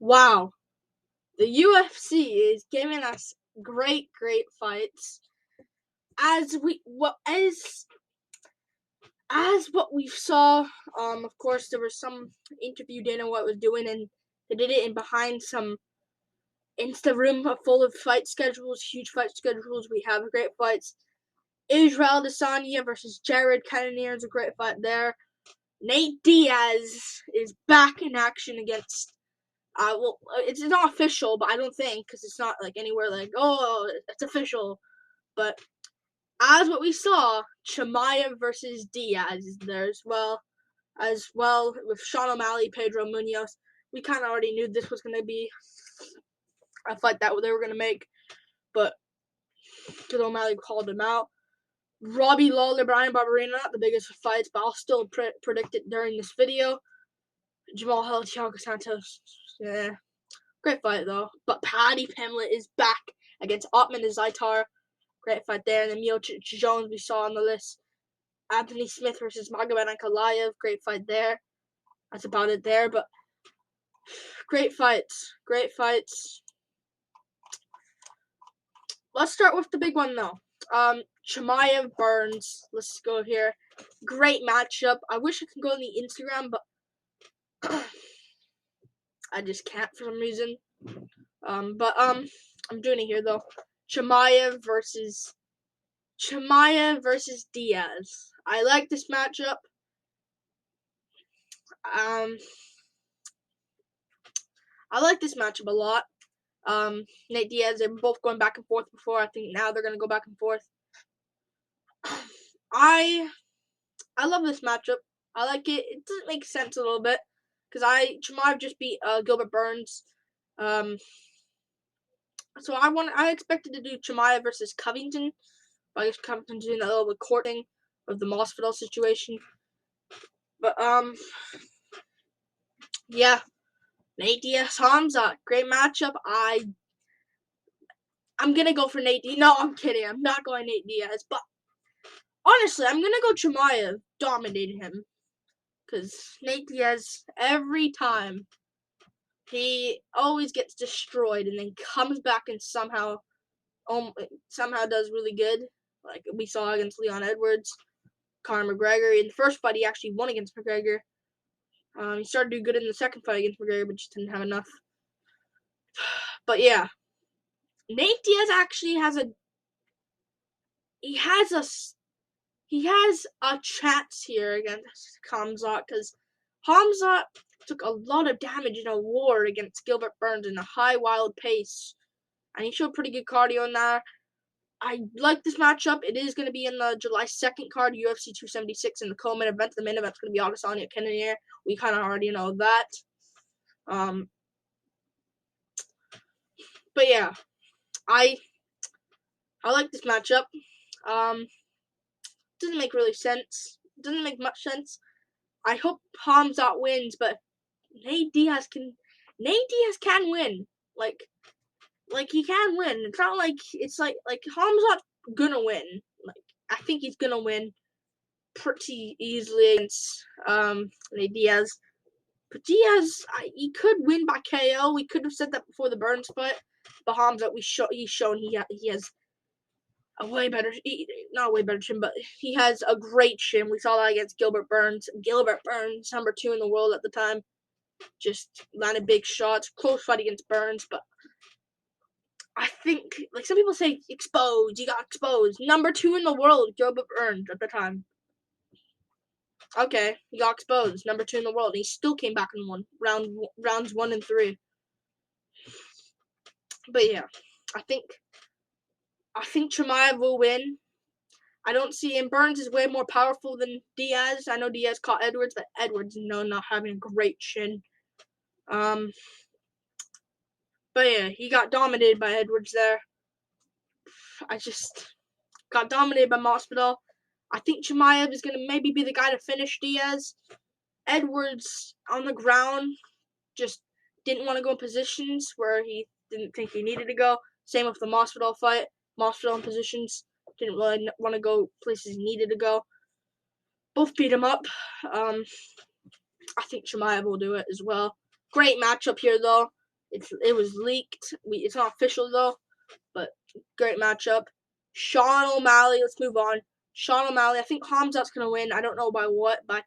Wow, the UFC is giving us great fights. As what we saw, of course there was some interview Dana White was doing, and they did it in behind some Insta room full of fight schedules, huge fight schedules. We have great fights. Israel Adesanya versus Jared Cannonier is a great fight there. Nate Diaz is back in action against. Well, it's not official, but I don't think, because it's not like anywhere like, oh, it's official. But as what we saw, Chimaev versus Diaz is there as well with Sean O'Malley, Pedro Munhoz. We kind of already knew this was going to be a fight that they were going to make, but because O'Malley called him out. Robbie Lawler, Brian Barberena, not the biggest of fights, but I'll still predict it during this video. Jamal Hill, Thiago Santos, yeah. Great fight, though. But Paddy Pimblett is back against Azaitar. Great fight there. And then Miocic Jones we saw on the list. Anthony Smith versus Magomed Ankalaev. Great fight there. That's about it there. But great fights. Great fights. Let's start with the big one, though. Chimaev Burns. Let's go here. Great matchup. I wish I could go on the Instagram, but I just can't for some reason. I'm doing it here though. Chimaev versus Diaz. I like this matchup. I like this matchup a lot. Nate Diaz, they were both going back and forth before. I think now they're gonna go back and forth. I love this matchup. I like it. It doesn't make sense a little bit because Chimaev just beat Gilbert Burns. So I expected to do Chimaev versus Covington. But I guess Covington's doing a little bit courting of the Masvidal situation. But yeah, Nate Diaz, Hamza, great matchup. I'm gonna go for Nate Diaz. No, I'm kidding. I'm not going Nate Diaz. But honestly, I'm gonna go Chimaev dominating him. Because Nate Diaz, every time, he always gets destroyed and then comes back and somehow does really good. Like we saw against Leon Edwards, Conor McGregor. In the first fight, he actually won against McGregor. He started to do good in the second fight against McGregor, but just didn't have enough. But yeah, Nate Diaz actually has a chance here against Hamzat, because Hamzat took a lot of damage in a war against Gilbert Burns in a high, wild pace, and he showed pretty good cardio in there. I like this matchup. It is going to be in the July 2nd card, UFC 276, in the co-main event. The main event's going to be Adesanya Cannonier. We kind of already know that. But yeah, I like this matchup. Doesn't make really sense. Doesn't make much sense. I hope Hamzat wins, but Nate Diaz can win. Like he can win. It's not like Hamzat's gonna win. Like I think he's gonna win pretty easily against Nate Diaz. But Diaz, he could win by KO. We could have said that before the Burns fight. But Hamzat, he's shown he has a way better, not a way better chin, but he has a great chin. We saw that against Gilbert Burns. Gilbert Burns, number 2 in the world at the time, just landed big shots. Close fight against Burns, but I think, like some people say, exposed. He got exposed. Number 2 in the world, Gilbert Burns at the time. Okay, he got exposed. Number 2 in the world. And he still came back and won rounds 1 and 3. But yeah, I think Chimaev will win. I don't see him. Burns is way more powerful than Diaz. I know Diaz caught Edwards, but Edwards not having a great chin. But yeah, he got dominated by Edwards there. I just got dominated by Masvidal. I think Chimaev is going to maybe be the guy to finish Diaz. Edwards on the ground just didn't want to go in positions where he didn't think he needed to go. Same with the Masvidal fight. Masvidal in positions didn't really want to go places he needed to go. Both beat him up. I think Chimaev will do it as well. Great matchup here, though. It was leaked. It's not official though, but great matchup. Sean O'Malley. Let's move on. Sean O'Malley. I think Hamzat's gonna win. I don't know by what, but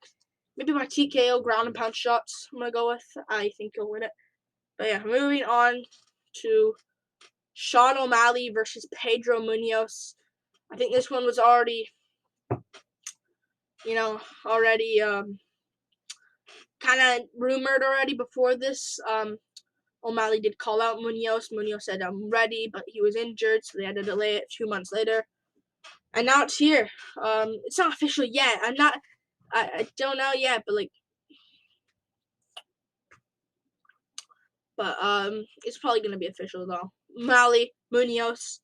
maybe by TKO, ground and pound shots. I'm gonna go with. I think he'll win it. But yeah, moving on to Sean O'Malley versus Pedro Munhoz. I think this one was already, kind of rumored already before this. O'Malley did call out Munhoz. Munhoz said, "I'm ready," but he was injured, so they had to delay it 2 months later. And now it's here. It's not official yet. I don't know yet, but it's probably gonna be official though. Malley, Munhoz,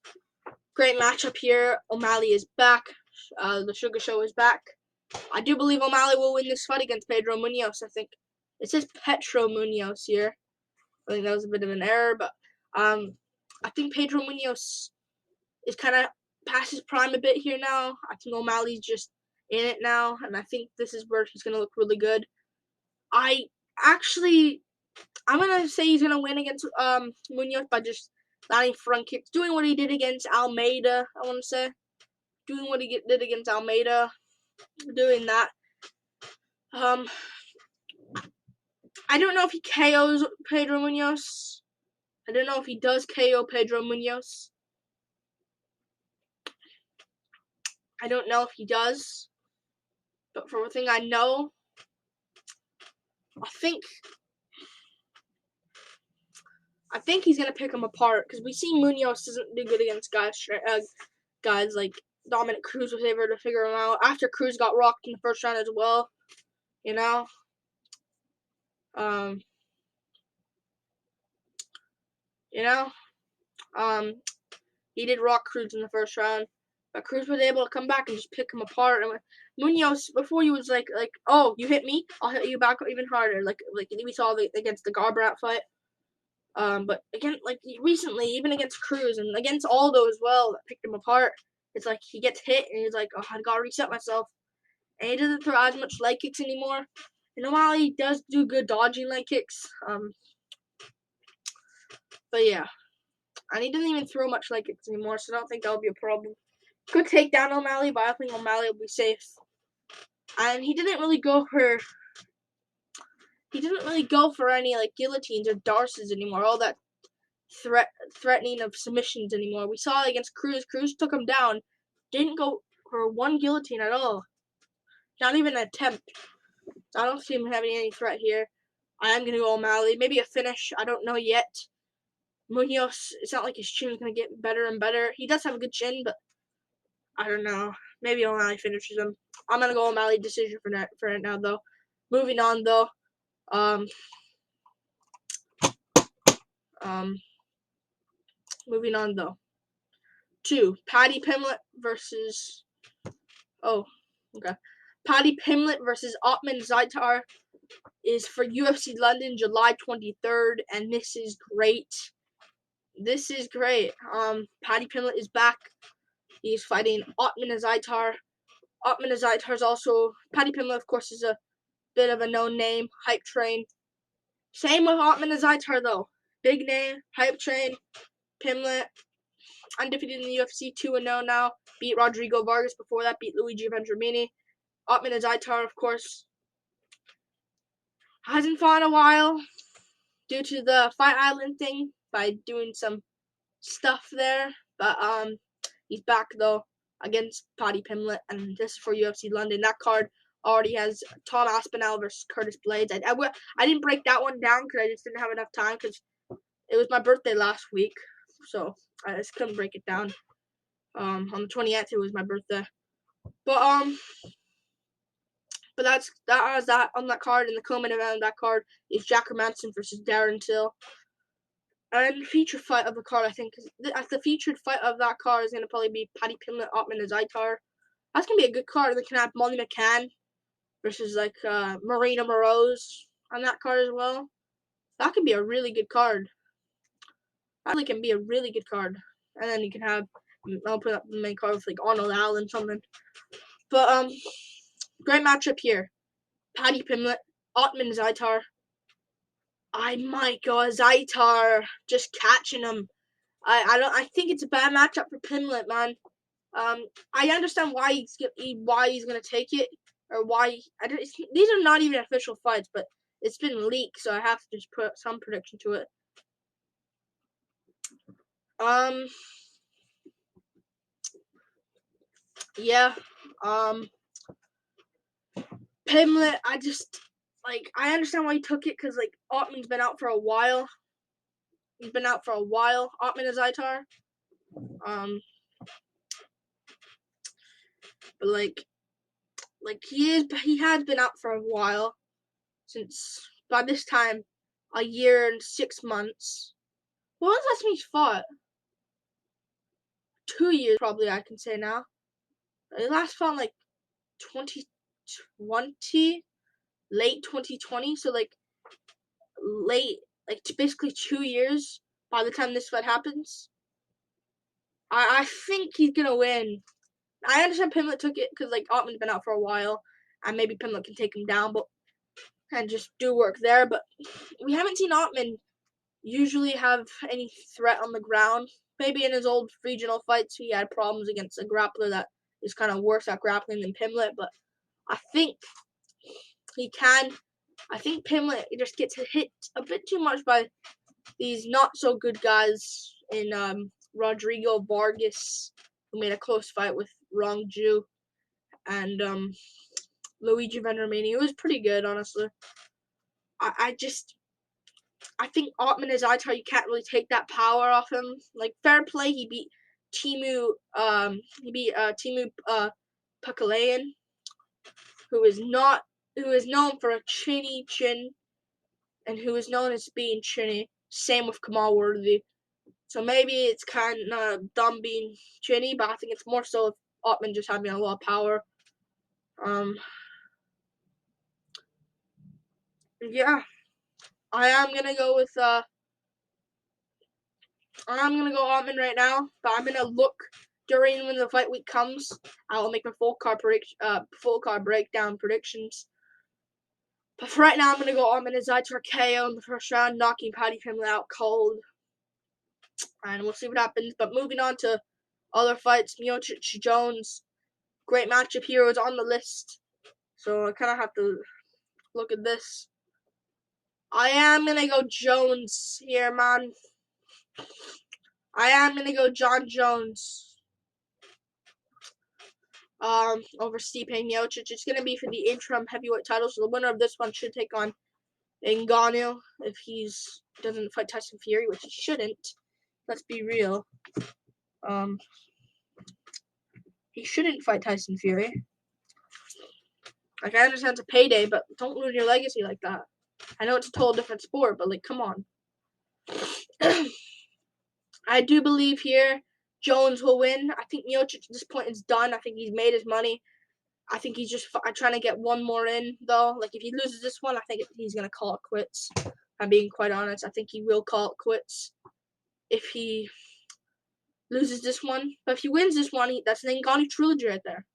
great matchup here. O'Malley is back. The Sugar Show is back. I do believe O'Malley will win this fight against Pedro Munhoz. I think it says Petro Munhoz here. I think that was a bit of an error, but I think Pedro Munhoz is kind of past his prime a bit here now. I think O'Malley's just in it now, and I think this is where he's going to look really good. I'm going to say he's going to win against Munhoz by just landing front kicks, doing what he did against Almeida, I want to say. Doing what he did against Almeida, doing that. I don't know if he KOs Pedro Munhoz. I don't know if he does KO Pedro Munhoz. I don't know if he does. But for one thing I know, I think he's going to pick him apart. Because we see Munhoz doesn't do good against guys like Dominic Cruz was able to figure him out. After Cruz got rocked in the first round as well. He did rock Cruz in the first round, but Cruz was able to come back and just pick him apart. And Munhoz, before he was like, oh, you hit me, I'll hit you back even harder. Like we saw against the Garbrandt fight. But again, recently, even against Cruz and against Aldo as well, that picked him apart. It's like he gets hit and he's like, oh, I gotta reset myself. And he doesn't throw as much leg kicks anymore. And while he does do good dodging leg kicks, but yeah. And he doesn't even throw much leg kicks anymore, so I don't think that'll be a problem. Good takedown O'Malley, but I think O'Malley will be safe. And he didn't really go for any guillotines or darces anymore. All that threatening of submissions anymore. We saw it against Cruz. Cruz took him down. Didn't go for one guillotine at all. Not even an attempt. I don't see him having any threat here. I am going to go O'Malley. Maybe a finish. I don't know yet. Munhoz, it's not like his chin is going to get better and better. He does have a good chin, but I don't know. Maybe O'Malley finishes him. I'm going to go O'Malley decision for it now, though. Moving on, though. Moving on, though. To Paddy Pimblett versus... Oh, okay. Paddy Pimblett versus Ottman Azaitar is for UFC London, July 23rd, and this is great. This is great. Paddy Pimblett is back. He's fighting Ottman Azaitar. Ottman Azaitar is also... Paddy Pimblett, of course, is a bit of a known name. Hype train. Same with Ottman Azaitar, though. Big name. Hype train. Pimblett. Undefeated in the UFC. 2-0 now. Beat Rodrigo Vargas before that. Beat Luigi Vendramini. Ottman Azaitar, of course, hasn't fought in a while due to the Fight Island thing by doing some stuff there. But he's back though against Paddy Pimblett, and this is for UFC London. That card already has Tom Aspinall versus Curtis Blades. I didn't break that one down because I just didn't have enough time because it was my birthday last week, so I just couldn't break it down. On the 20th, it was my birthday, But that was that on that card, and the co-main event on that card is Jack Hermansson versus Darren Till. And the featured fight of the card, I think, the featured fight of that card is going to probably be Paddy Pimblett, Ottman Azaitar. That's going to be a good card. They can have Molly McCann versus, Marina Moroz on that card as well. That could be a really good card. That really can be a really good card. And then you can have, I'll put up the main card with, Arnold Allen something. But, great matchup here. Paddy Pimblett, Ottman Azaitar. I might go Azaitar, just catching him. I think it's a bad matchup for Pimlet, man. I understand why he's gonna take it, or why these are not even official fights, but it's been leaked, so I have to just put some prediction to it. Yeah. Pimlet, I understand why he took it, because Ottman's been out for a while. He's been out for a while. Ottman Azaitar. But he has been out for a while, since by this time, a year and 6 months. When was the last time he's fought? 2 years, probably, I can say now. He last fought 2020, late 2020, so late, basically 2 years by the time this fight happens. I think he's gonna win. I understand Pimlet took it because Ottman's been out for a while, and maybe Pimlet can take him down, and just do work there. But we haven't seen Ottman usually have any threat on the ground. Maybe in his old regional fights he had problems against a grappler that is kind of worse at grappling than Pimlet, but I think he can. I think Pimlet just gets hit a bit too much by these not so good guys in Rodrigo Vargas, who made a close fight with Rong Ju, and Luigi Vendramini. It was pretty good, honestly. I think Ottman Azaitar, you can't really take that power off him. Fair play, he beat Timu Pakalayan, who is known for a chinny chin, and who is known as being chinny. Same with Kamal Worthy. So maybe it's kind of dumb being chinny, but I think it's more so if Ottman just having a lot of power. Yeah, I am gonna go with I'm gonna go Ottman right now, but I'm gonna look during when the fight week comes. I will make my full card breakdown predictions. But for right now, I'm gonna go Ottman Azaitar KO in the first round, knocking Paddy Pimlet out cold, and we'll see what happens. But moving on to other fights, Miocic Jones, great matchup here. It was on the list, so I kind of have to look at this. I am gonna go Jones here, man. I am gonna go John Jones. Over Stipe Miocic. It's gonna be for the interim heavyweight title, so the winner of this one should take on Ngannou if he's doesn't fight Tyson Fury, which he shouldn't. Let's be real. He shouldn't fight Tyson Fury. I understand it's a payday, but don't ruin your legacy like that. I know it's a total different sport, but come on. I do believe here Jones will win. I think Miocic at this point is done. I think he's made his money. I think he's just trying to get one more in, though. If he loses this one, I think he's going to call it quits. I'm being quite honest. I think he will call it quits if he loses this one. But if he wins this one, that's an Ngannou trilogy right there.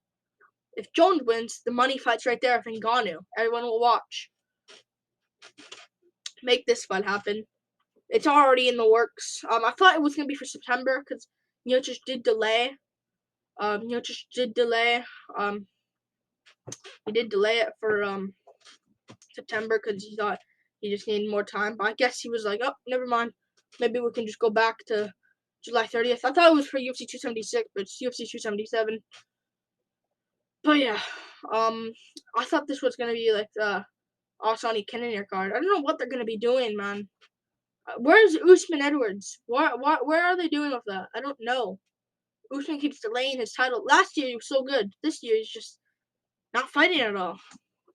If Jones wins, the money fight's right there for Ngannou. Everyone will watch. Make this fight happen. It's already in the works. I thought it was going to be for September because Miocic did delay. He did delay it for September because he thought he just needed more time. But I guess he was like, oh, never mind. Maybe we can just go back to July 30th. I thought it was for UFC 276, but it's UFC 277. But yeah, I thought this was going to be the Asani Cannonier card. I don't know what they're going to be doing, man. Where's Usman Edwards? Where are they doing with that? I don't know. Usman keeps delaying his title. Last year he was so good. This year he's just not fighting at all.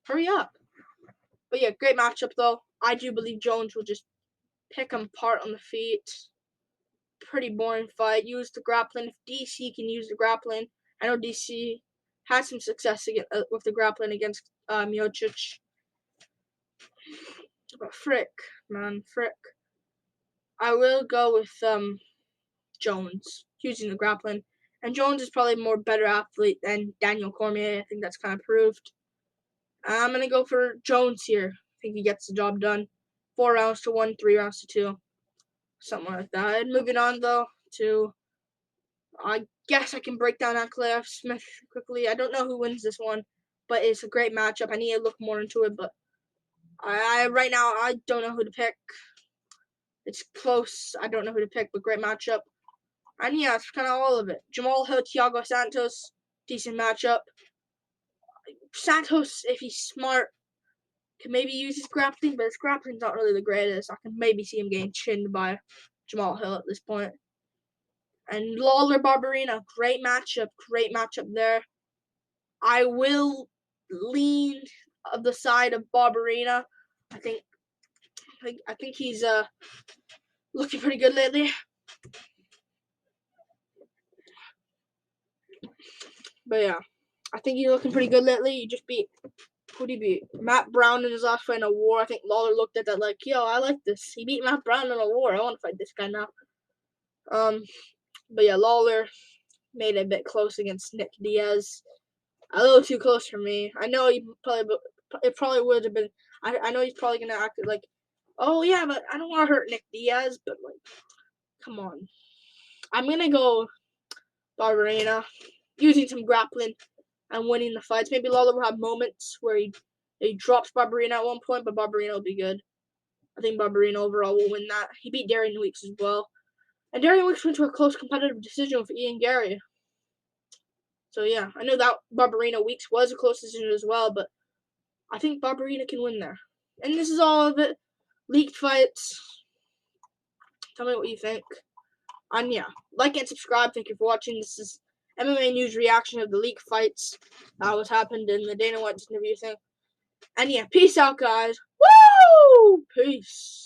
Hurry up. But yeah, great matchup though. I do believe Jones will just pick him apart on the feet. Pretty boring fight. Use the grappling. If DC can use the grappling. I know DC had some success with the grappling against Miocic. But frick. I will go with Jones using the grappling. And Jones is probably a more better athlete than Daniel Cormier. I think that's kind of proved. I'm going to go for Jones here. I think he gets the job done. 4 rounds to 1, 3 rounds to 2. Something like that. And moving on, though, to... I guess I can break down Ankalaev Smith quickly. I don't know who wins this one, but it's a great matchup. I need to look more into it, but right now, I don't know who to pick. It's close. I don't know who to pick, but great matchup. And yeah, it's kind of all of it. Jamal Hill, Thiago Santos, decent matchup. Santos, if he's smart, can maybe use his grappling, but his grappling's not really the greatest. I can maybe see him getting chinned by Jamal Hill at this point. And Lawler Barberena, great matchup there. I will lean of the side of Barberena. I think he's looking pretty good lately. But yeah, I think he's looking pretty good lately. He just beat, who'd he beat? Matt Brown in his last fight in a war. I think Lawler looked at that like, yo, I like this. He beat Matt Brown in a war. I want to fight this guy now. But yeah, Lawler made it a bit close against Nick Diaz. A little too close for me. I know it probably would have been. I know he's probably gonna act like, oh yeah, but I don't want to hurt Nick Diaz. But like, come on, I'm gonna go Barberena, using some grappling and winning the fights. Maybe Lawler will have moments where he drops Barberena at one point, but Barberena will be good. I think Barberena overall will win that. He beat Darian Weeks as well. And Darian Weeks went to a close competitive decision with Ian Gary. So yeah, I know that Barberena Weeks was a close decision as well, but I think Barberena can win there. And this is all of it. Leaked fights. Tell me what you think. And yeah, like and subscribe. Thank you for watching. This is MMA news reaction of the leaked fights. What happened in the Dana White interview thing. And yeah, peace out, guys. Woo! Peace.